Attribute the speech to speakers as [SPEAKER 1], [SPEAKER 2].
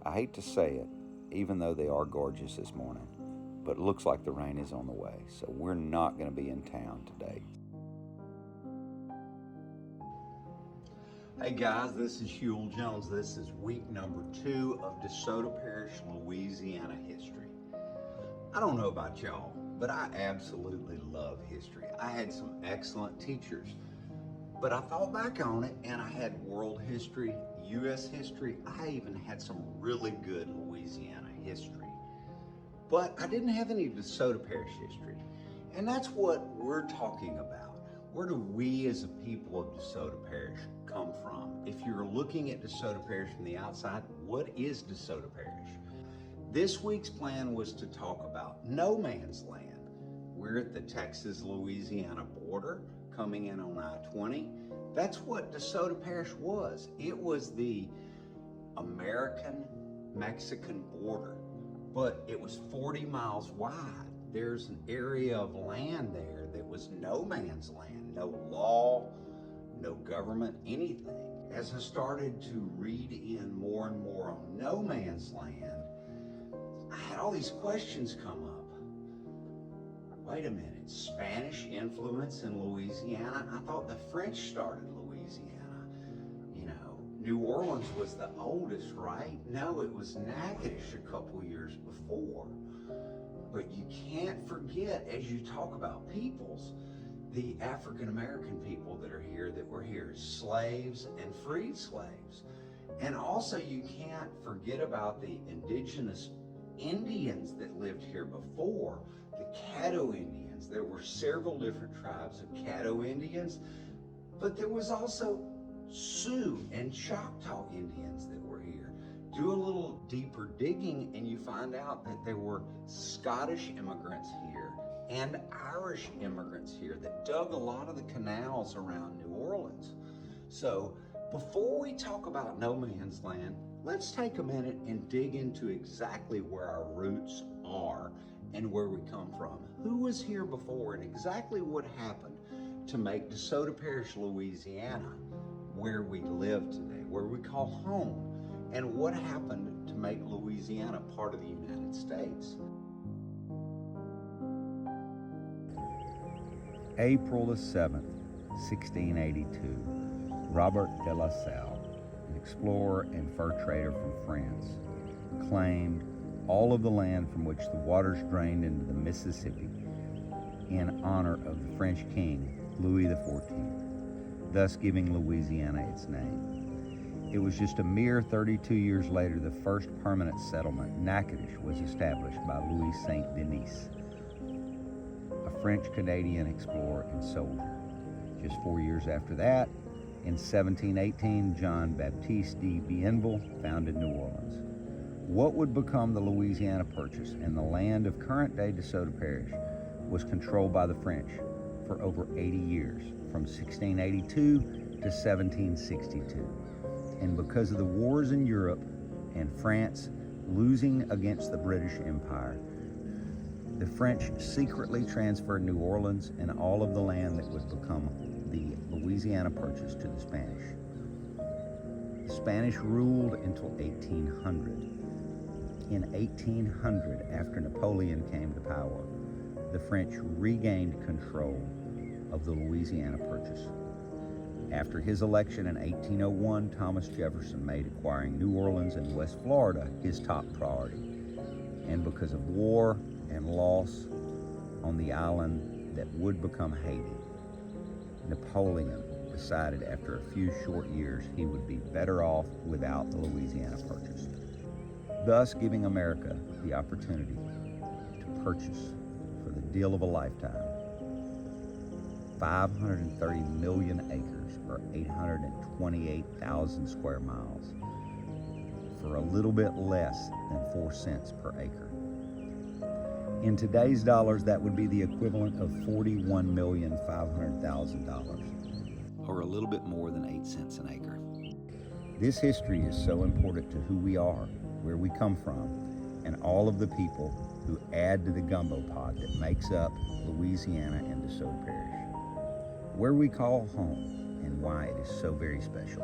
[SPEAKER 1] I hate to say it, even though they are gorgeous this morning, but it looks like the rain is on the way, so we're not going to be in town today. Hey guys, this is Huel Jones. This is week number 2 of DeSoto Parish, Louisiana history. I don't know about y'all, but I absolutely love history. I had some excellent teachers, but I thought back on it and I had world history, U.S. history. I even had some really good Louisiana history. But I didn't have any DeSoto Parish history. And that's what we're talking about. Where do we as a people of DeSoto Parish come from? If you're looking at DeSoto Parish from the outside, what is DeSoto Parish? This week's plan was to talk about no man's land. We're at the Texas-Louisiana border, coming in on I-20. That's what DeSoto Parish was. It was the American-Mexican border, but it was 40 miles wide. There's an area of land there that was no man's land, no law, no government, anything. As I started to read in more and more on no man's land, I had all these questions come up. Wait a minute, Spanish influence in Louisiana? I thought the French started Louisiana. You know, New Orleans was the oldest, right? No, it was Natchitoches a couple years before. But you can't forget, as you talk about peoples, the African-American people that are here, that were here as slaves and freed slaves. And also you can't forget about the indigenous Indians that lived here before, the Caddo Indians. There were several different tribes of Caddo Indians, but there was also Sioux and Choctaw Indians that were here. Do a little deeper digging and you find out that there were Scottish immigrants here and Irish immigrants here that dug a lot of the canals around New Orleans. So before we talk about no man's land, let's take a minute and dig into exactly where our roots are and where we come from. Who was here before and exactly what happened to make DeSoto Parish, Louisiana, where we live today, where we call home, and what happened to make Louisiana part of the United States. April the 7th, 1682, Robert de La Salle, an explorer and fur trader from France, claimed all of the land from which the waters drained into the Mississippi in honor of the French king, Louis XIV, thus giving Louisiana its name. It was just a mere 32 years later the first permanent settlement, Natchitoches, was established by Louis Saint-Denis, a French-Canadian explorer and soldier. Just 4 years after that, in 1718, John Baptiste de Bienville founded New Orleans. What would become the Louisiana Purchase and the land of current-day DeSoto Parish was controlled by the French for over 80 years, from 1682 to 1762. And because of the wars in Europe and France losing against the British Empire, the French secretly transferred New Orleans and all of the land that would become the Louisiana Purchase to the Spanish. The Spanish ruled until 1800. In 1800, after Napoleon came to power, the French regained control of the Louisiana Purchase. After his election in 1801, Thomas Jefferson made acquiring New Orleans and West Florida his top priority. And because of war and loss on the island that would become Haiti, Napoleon decided after a few short years he would be better off without the Louisiana Purchase, thus giving America the opportunity to purchase, for the deal of a lifetime, 530 million acres, or 828,000 square miles, for a little bit less than 4 cents per acre. In today's dollars, that would be the equivalent of $41,500,000, or a little bit more than 8 cents an acre. This history is so important to who we are, where we come from, and all of the people who add to the gumbo pot that makes up Louisiana and DeSoto Parish, where we call home, and why it is so very special.